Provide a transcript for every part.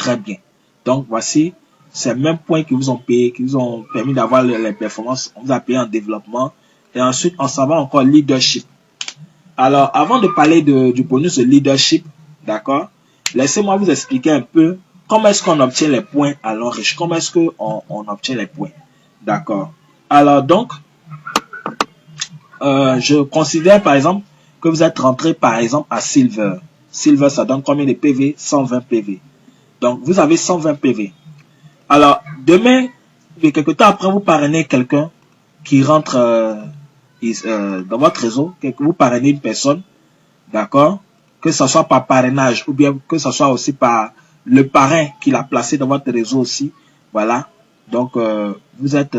très bien. Donc, voici ces mêmes points qui vous ont payé, qui vous ont permis d'avoir les performances. On vous a payé en développement. Et ensuite, on s'en va encore leadership. Alors, avant de parler du bonus de leadership, d'accord, laissez-moi vous expliquer un peu comment est-ce qu'on obtient les points à l'enrichissement. Comment est-ce qu'on obtient les points. D'accord. Alors, donc, je considère par exemple que vous êtes rentré par exemple à Silver. Silver, ça donne combien de PV? 120 PV. Donc, vous avez 120 PV. Alors, demain, quelque temps après, vous parrainez quelqu'un qui rentre dans votre réseau, que vous parrainez une personne, d'accord? Que ce soit par parrainage ou bien que ce soit aussi par le parrain qui l'a placé dans votre réseau aussi. Voilà. Donc, vous êtes...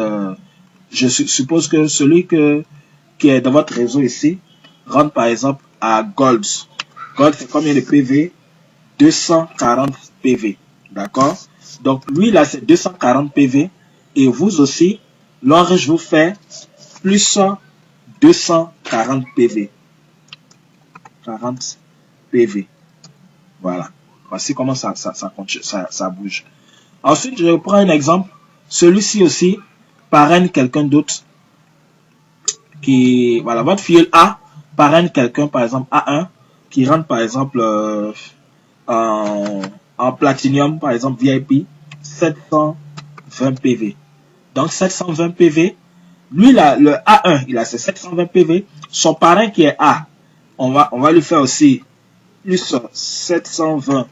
je suppose que celui qui est dans votre réseau ici rentre par exemple à Gold. Gold, c'est combien de PV? 240 PV. D'accord? Donc, lui, là, c'est 240 PV. Et vous aussi, l'enrichissement je vous fais plus 240 PV. 40 PV. Voilà. Voici comment ça bouge. Ensuite, je prends un exemple. Celui-ci aussi parraine quelqu'un d'autre qui, voilà, votre filleul A parraine quelqu'un, par exemple A1, qui rentre par exemple en Platinum, par exemple VIP, 720 PV. Donc 720 PV, lui là, le A1, il a ses 720 PV. Son parrain qui est A, on va lui faire aussi plus 720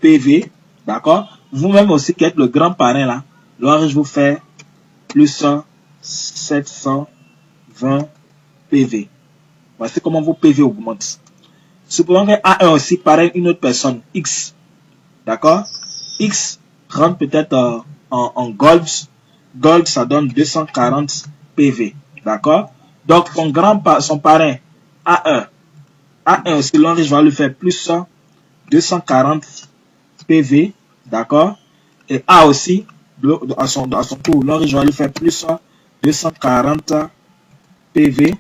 PV, d'accord? Vous-même aussi qui êtes le grand parrain là, alors je vous fais plus 720 PV. Voici comment vos PV augmentent. Supposons que A1 aussi parraine une autre personne, X, d'accord? X rentre peut-être en Gold. Gold, ça donne 240 PV, d'accord? Donc, son parrain, A1 aussi, l'enrichissement je vais lui faire plus 240 PV, d'accord? Et A aussi, à son tour, l'enrichissement je vais lui faire plus 240 PV.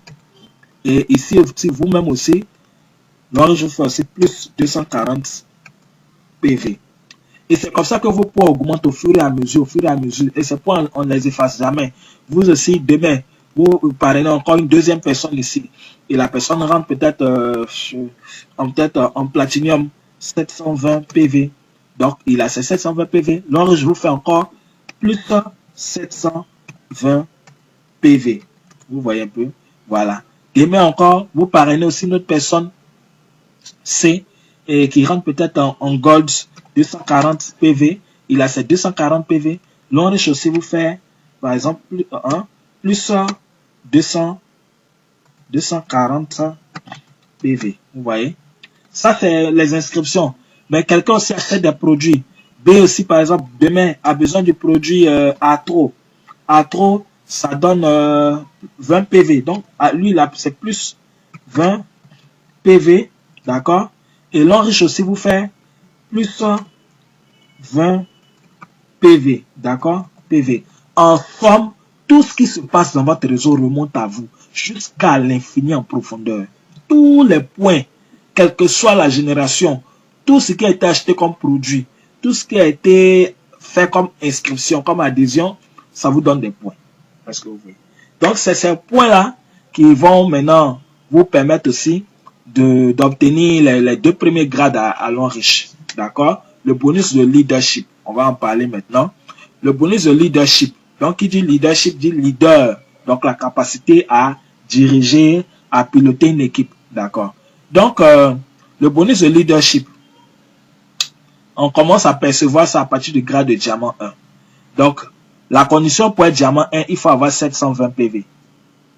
Et ici, vous-même aussi, l'enrichissement je fais aussi plus 240 PV. Et c'est comme ça que vos points augmentent au fur et à mesure, Et ces points, on ne les efface jamais. Vous aussi, demain, vous parrainez encore une deuxième personne ici. Et la personne rentre peut-être en Platinum 720 PV. Donc, il a ses 720 PV. Alors, je vous fais encore plus 720 PV. Vous voyez un peu? Voilà. Demain encore, vous parrainez aussi une autre personne C et qui rentre peut-être en Gold 240 PV. Il a ses 240 PV. L'enrichissement aussi vous fait, par exemple, plus 240 PV. Vous voyez? Ça, c'est les inscriptions. Mais quelqu'un aussi achète des produits. B aussi, par exemple, demain, a besoin du produit Atro. Atro, ça donne 20 PV. Donc, à lui, c'est plus 20 PV. D'accord? Et l'enrichissement aussi vous fait plus 20 PV. D'accord? PV. En somme, tout ce qui se passe dans votre réseau remonte à vous jusqu'à l'infini en profondeur. Tous les points, quelle que soit la génération, tout ce qui a été acheté comme produit, tout ce qui a été fait comme inscription, comme adhésion, ça vous donne des points. Parce que vous voyez. Donc, c'est ces points-là qui vont maintenant vous permettre aussi d'obtenir les deux premiers grades à l'enrichissement. D'accord? Le bonus de leadership. On va en parler maintenant. Le bonus de leadership. Donc, qui dit leadership dit leader. Donc, la capacité à diriger, à piloter une équipe. D'accord? Donc, le bonus de leadership, on commence à percevoir ça à partir du grade de diamant 1. Donc, la condition pour être diamant 1, il faut avoir 720 PV.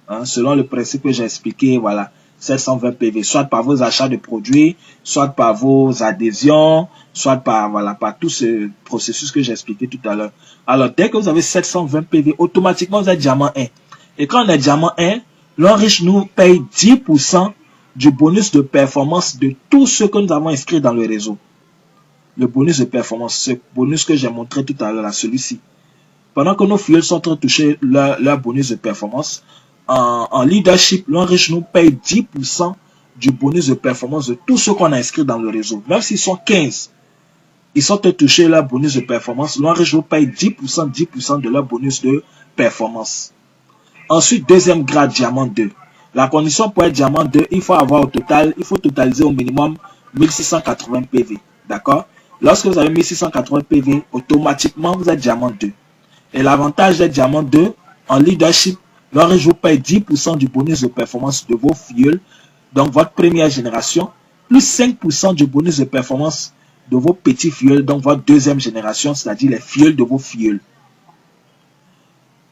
Hein, selon le principe que j'ai expliqué, voilà. 720 PV, soit par vos achats de produits, soit par vos adhésions, soit par, voilà, par tout ce processus que j'ai expliqué tout à l'heure. Alors, dès que vous avez 720 PV, automatiquement, vous êtes diamant 1. Et quand on est diamant 1, l'enrichissement nous paye 10% du bonus de performance de tout ce que nous avons inscrit dans le réseau. Le bonus de performance, ce bonus que j'ai montré tout à l'heure, celui-ci. Pendant que nos filles sont en train de toucher leur bonus de performance, en leadership, l'enrichissement nous paye 10% du bonus de performance de tout ce qu'on a inscrit dans le réseau. Même s'ils sont 15, ils sont touchés leur bonus de performance. L'Onriche vous paye 10% de leur bonus de performance. Ensuite, deuxième grade, diamant 2. La condition pour être diamant 2, il faut avoir au total, il faut totaliser au minimum 1680 PV. D'accord? Lorsque vous avez 1680 PV, automatiquement, vous êtes diamant 2. Et l'avantage d'être diamant 2, en leadership, l'Onriche vous paye 10% du bonus de performance de vos filleuls, donc votre première génération, plus 5% du bonus de performance de vos petits filleuls, donc votre deuxième génération, c'est-à-dire les filleuls de vos filleuls.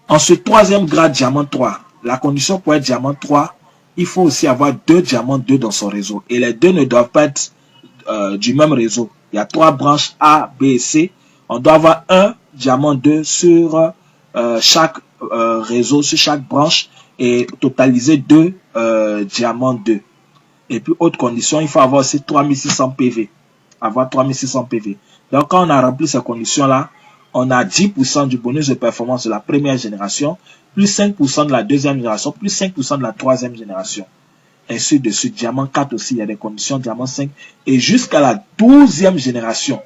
Ensuite, troisième grade, diamant 3. La condition pour être diamant 3, il faut aussi avoir 2 diamants 2 dans son réseau. Et les deux ne doivent pas être du même réseau. Il y a 3 branches A, B et C. On doit avoir un diamant 2 sur chaque réseau, sur chaque branche et totaliser 2 diamants 2. Et puis, autre condition, il faut avoir aussi 3600 PV. Avoir 3600 PV. Donc, quand on a rempli ces conditions-là, on a 10% du bonus de performance de la première génération, plus 5% de la deuxième génération, plus 5% de la troisième génération. Ainsi de suite. Diamant 4 aussi, il y a des conditions, diamant 5. Et jusqu'à la 12e génération.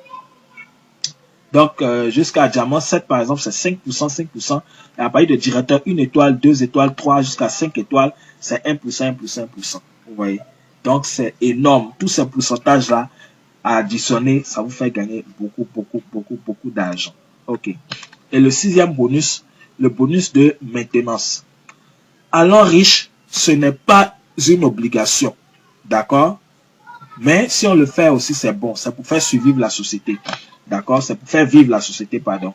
Donc, jusqu'à diamant 7, par exemple, c'est 5%, 5%. Et à partir de directeur, 1 étoile, 2 étoiles, 3, jusqu'à 5 étoiles, c'est 1%, 1%, 1%. Vous voyez? Donc, c'est énorme. Tous ces pourcentages-là, à additionner, ça vous fait gagner beaucoup d'argent. Ok. Et le sixième bonus, le bonus de maintenance. À l'Onriche, ce n'est pas une obligation. D'accord? Mais si on le fait aussi, c'est bon. C'est pour faire survivre la société. D'accord? C'est pour faire vivre la société, pardon.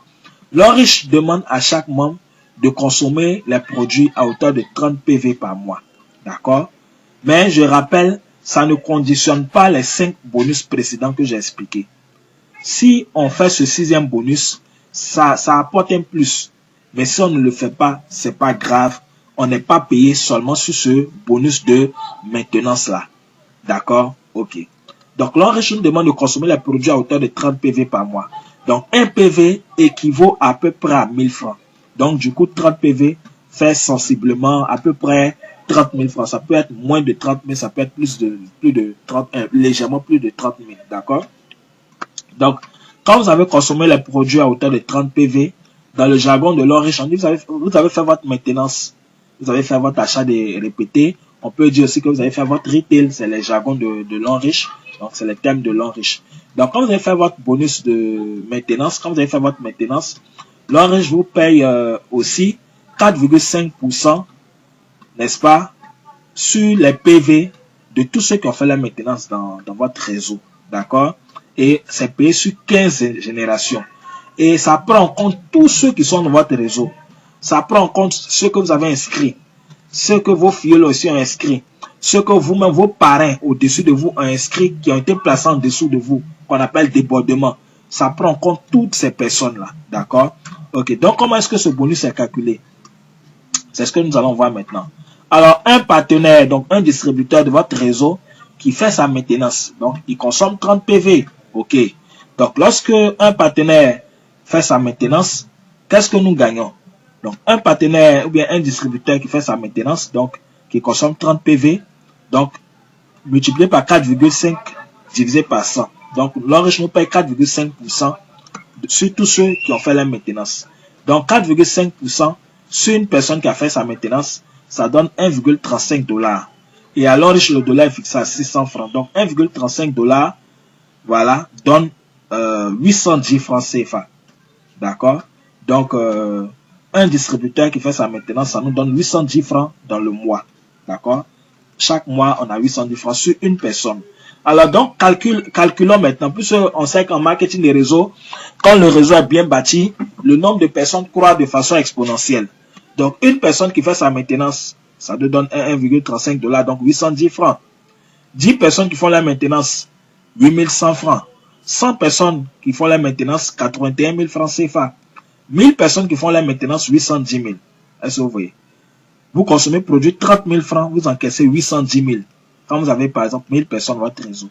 L'Onriche demande à chaque membre de consommer les produits à hauteur de 30 PV par mois. D'accord? Mais je rappelle, ça ne conditionne pas les 5 bonus précédents que j'ai expliqués. Si on fait ce sixième bonus, ça apporte un plus. Mais si on ne le fait pas, c'est pas grave. On n'est pas payé seulement sur ce bonus de maintenance là. D'accord? Ok. Donc, l'Onriche nous demande de consommer les produits à hauteur de 30 PV par mois. Donc, 1 PV équivaut à peu près à 1000 francs. Donc, du coup, 30 PV fait sensiblement à peu près 30 000 francs. Ça peut être moins de 30 000, ça peut être plus de 30, légèrement plus de 30 000. D'accord? Donc, quand vous avez consommé les produits à hauteur de 30 PV, dans le jargon de l'Onriche, on dit vous avez fait votre maintenance, vous avez fait votre achat des répétés. On peut dire aussi que vous avez fait votre retail, c'est les jargons de l'Onriche. Donc, c'est le thème de l'Onriche. Donc, quand vous avez fait votre bonus de maintenance, quand vous avez fait votre maintenance, l'Onriche vous paye aussi 4,5%, n'est-ce pas, sur les PV de tous ceux qui ont fait la maintenance dans votre réseau. D'accord? Et c'est payé sur 15 générations. Et ça prend en compte tous ceux qui sont dans votre réseau. Ça prend en compte ceux que vous avez inscrits, ceux que vos filles aussi ont inscrits, ceux que vous-même, vos parrains au-dessus de vous ont inscrits, qui ont été placés en dessous de vous, qu'on appelle débordement. Ça prend en compte toutes ces personnes-là. D'accord? Ok. Donc, comment est-ce que ce bonus est calculé? C'est ce que nous allons voir maintenant. Alors, un partenaire, donc un distributeur de votre réseau qui fait sa maintenance, donc il consomme 30 PV. Ok. Donc, lorsque un partenaire fait sa maintenance, qu'est-ce que nous gagnons? Donc, un partenaire ou bien un distributeur qui fait sa maintenance, donc qui consomme 30 PV, donc multiplié par 4,5 divisé par 100. Donc, l'Onriche nous paye 4,5% sur tous ceux qui ont fait la maintenance. Donc, 4,5% sur une personne qui a fait sa maintenance, ça donne 1,35 $. Et à l'Onriche, le dollar est fixé à 600 francs. Donc, 1,35 $, voilà, donne 810 francs CFA. D'accord? Donc, un distributeur qui fait sa maintenance, ça nous donne 810 francs dans le mois. D'accord? Chaque mois, on a 810 francs sur une personne. Alors, donc, calculons maintenant. Plus on sait qu'en marketing des réseaux, quand le réseau est bien bâti, le nombre de personnes croît de façon exponentielle. Donc, une personne qui fait sa maintenance, ça te donne 1,35 $, donc 810 francs. 10 personnes qui font la maintenance, 8100 francs. 100 personnes qui font la maintenance, 81 000 francs CFA. 1000 personnes qui font la maintenance, 810 000. Est-ce que vous voyez? Vous consommez produit 30 000 francs, vous encaissez 810 000. Quand vous avez par exemple 1000 personnes dans votre réseau.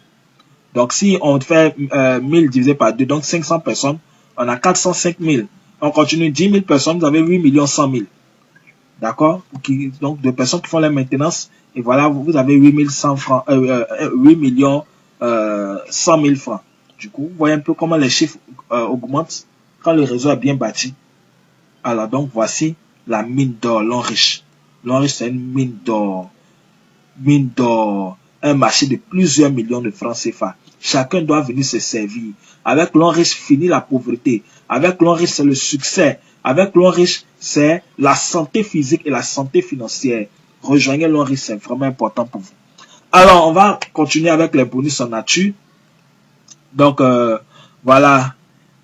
Donc si on fait 1000 divisé par 2, donc 500 personnes, on a 405 000. On continue 10 000 personnes, vous avez 8 100 000. D'accord? Donc de personnes qui font la maintenance, et voilà, vous avez 8 100 francs, 8 100 000 francs. Du coup, vous voyez un peu comment les chiffres augmentent quand le réseau est bien bâti. Alors donc, voici la mine d'or, Longriche. Longriche, c'est une mine d'or. Mine d'or. Un marché de plusieurs millions de francs CFA. Chacun doit venir se servir. Avec Longriche, fini la pauvreté. Avec Longriche, c'est le succès. Avec Longriche, c'est la santé physique et la santé financière. Rejoignez Longriche, c'est vraiment important pour vous. Alors, on va continuer avec les bonus en nature. Donc, voilà.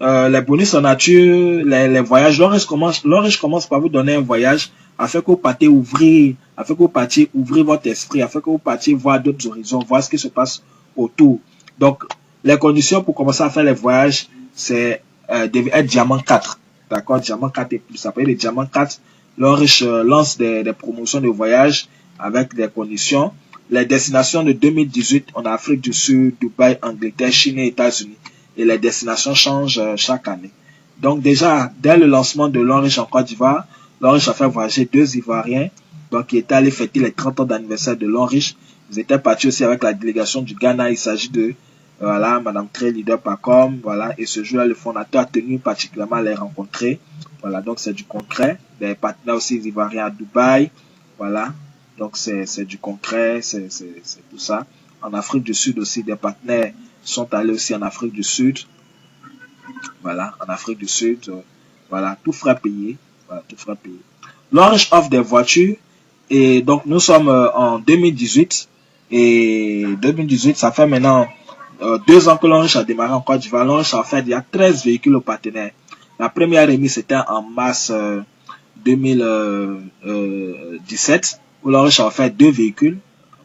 Les bonus en nature, les voyages. Longriche commence par vous donner un voyage afin que vous partiez ouvrir, afin que vous partiez ouvrir votre esprit, afin que vous partiez voir d'autres horizons, voir ce qui se passe autour. Donc, les conditions pour commencer à faire les voyages, c'est être diamant 4. D'accord, diamant 4 et plus. Ça peut être les diamants 4. Longriche lance des promotions de voyage avec des conditions. Les destinations de 2018, on a Afrique du Sud, Dubaï, Angleterre, Chine et États-Unis. Et les destinations changent chaque année. Donc déjà, dès le lancement de Longriche en Côte d'Ivoire, Longriche a fait voyager 2 Ivoiriens, donc qui étaient allés fêter les 30 ans d'anniversaire de Longriche. Ils étaient partis aussi avec la délégation du Ghana. Il s'agit de voilà, Madame Trey, leader Pacom, voilà, et ce jour-là, le fondateur a tenu particulièrement à les rencontrer. Voilà, donc c'est du concret. Des partenaires aussi ivoiriens à Dubaï, voilà, donc c'est du concret, c'est tout ça. En Afrique du Sud aussi, des partenaires sont allés aussi en Afrique du Sud. Voilà, en Afrique du Sud, voilà, tout frais payé. Voilà, tout frais payé. Longriche offre des voitures et donc nous sommes en 2018 et 2018, ça fait maintenant 2 ans que Longriche a démarré en Côte d'Ivoire. Longriche a fait il y a 13 véhicules aux partenaires. La première remise c'était en mars 2017 où Longriche a offert 2 véhicules,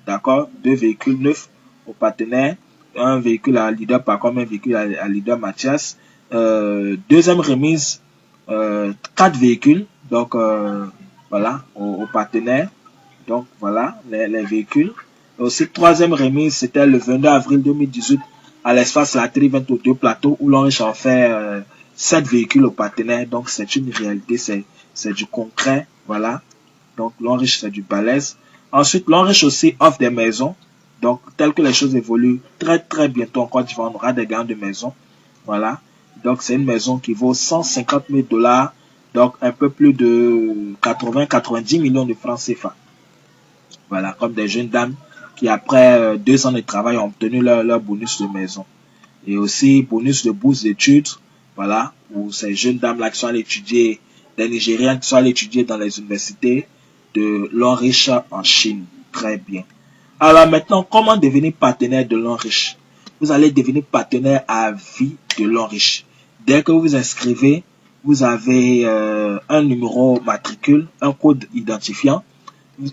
d'accord, 2 véhicules neufs aux partenaires, un véhicule à leader Pacom, un véhicule à leader Mathias. Deuxième remise, 4 véhicules, donc voilà, aux partenaires. Donc voilà, les véhicules. Et aussi, troisième remise, c'était le 22 avril 2018 à l'espace Latterie 22 plateau où Longriche a fait 7 véhicules aux partenaires. Donc c'est une réalité, c'est du concret, voilà. Donc Longriche, c'est du balèze. Ensuite, Longriche aussi offre des maisons. Donc, tel que les choses évoluent, très bientôt en Côte d'Ivoire, on aura des gains de maisons. Voilà. Donc, c'est une maison qui vaut 150 000 $, donc un peu plus de 90 millions de francs CFA. Voilà, comme des jeunes dames qui, après 2 ans de travail, ont obtenu leur bonus de maison. Et aussi, bonus de bourse d'études, voilà, où ces jeunes dames-là qui sont allées étudier, des Nigériens qui sont allés étudier dans les universités de Longriche en Chine. Très bien. Alors maintenant, comment devenir partenaire de Longriche? Vous allez devenir partenaire à vie de Longriche. Dès que vous vous inscrivez, vous avez un numéro matricule, un code identifiant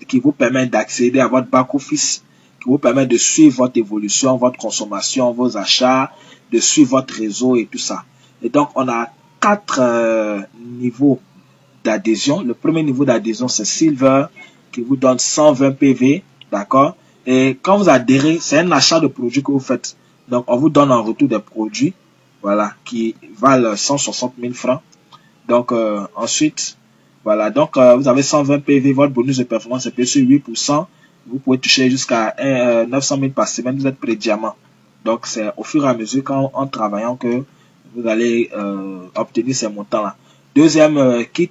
qui vous permet d'accéder à votre back-office, qui vous permet de suivre votre évolution, votre consommation, vos achats, de suivre votre réseau et tout ça. Et donc, on a 4 niveaux d'adhésion. Le premier niveau d'adhésion, c'est Silver, qui vous donne 120 PV, d'accord? Et quand vous adhérez, c'est un achat de produits que vous faites. Donc, on vous donne en retour des produits, voilà, qui valent 160 000 francs. Donc, ensuite, voilà, donc vous avez 120 PV, votre bonus de performance est payé sur 8%. Vous pouvez toucher jusqu'à 900 000 par semaine, vous êtes pré-diamant. Donc, c'est au fur et à mesure en travaillant que vous allez obtenir ces montants-là. Deuxième kit,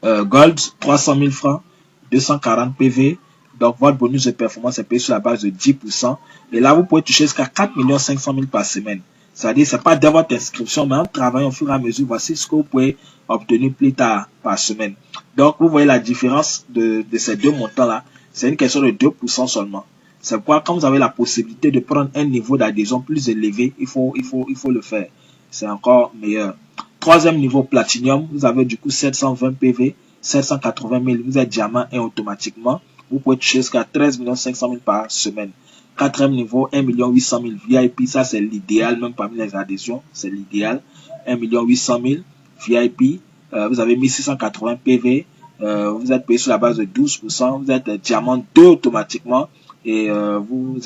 Gold, 300 000 francs, 240 PV. Donc, votre bonus de performance est payé sur la base de 10%. Et là, vous pouvez toucher jusqu'à 4 500 000 par semaine. C'est-à-dire, c'est pas dès votre inscription, mais en travaillant au fur et à mesure, voici ce que vous pouvez obtenir plus tard par semaine. Donc, vous voyez la différence de ces 2 montants-là. C'est une question de 2% seulement. C'est pourquoi, quand vous avez la possibilité de prendre un niveau d'adhésion plus élevé, il faut le faire. C'est encore meilleur. Troisième niveau Platinum, vous avez du coup 720 PV, 780 000, vous êtes diamant et automatiquement, vous pouvez toucher jusqu'à 13 500 000 par semaine. Quatrième niveau, 1 800 000 VIP, ça c'est l'idéal, même parmi les adhésions, c'est l'idéal. 1 800 000 VIP, vous avez 1680 PV, vous êtes payé sur la base de 12%, vous êtes diamant 2 automatiquement et vous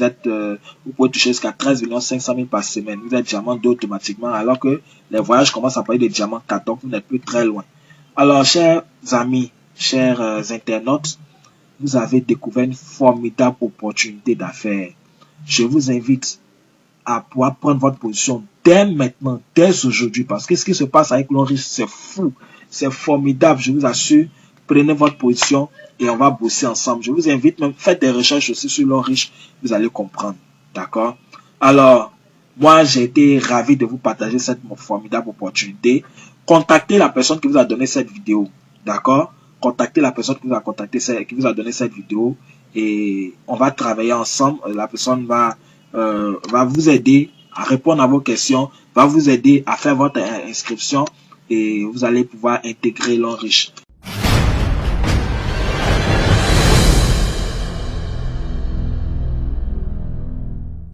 pouvez toucher jusqu'à 13 500 000 par semaine. Vous êtes diamant 2 automatiquement alors que les voyages commencent à parler de diamant 4, donc vous n'êtes plus très loin. Alors, chers amis, chers internautes, vous avez découvert une formidable opportunité d'affaires. Je vous invite à pouvoir prendre votre position dès maintenant, dès aujourd'hui. Parce que ce qui se passe avec l'Enriche, c'est fou. C'est formidable, je vous assure. Prenez votre position et on va bosser ensemble. Je vous invite même, faites des recherches aussi sur l'Enriche. Vous allez comprendre. D'accord? Alors, moi, j'ai été ravi de vous partager cette formidable opportunité. Contactez la personne qui vous a donné cette vidéo. D'accord? Contactez la personne qui vous a contacté, qui vous a donné cette vidéo. Et on va travailler ensemble. La personne va vous aider à répondre à vos questions, va vous aider à faire votre inscription et vous allez pouvoir intégrer l'Enriche.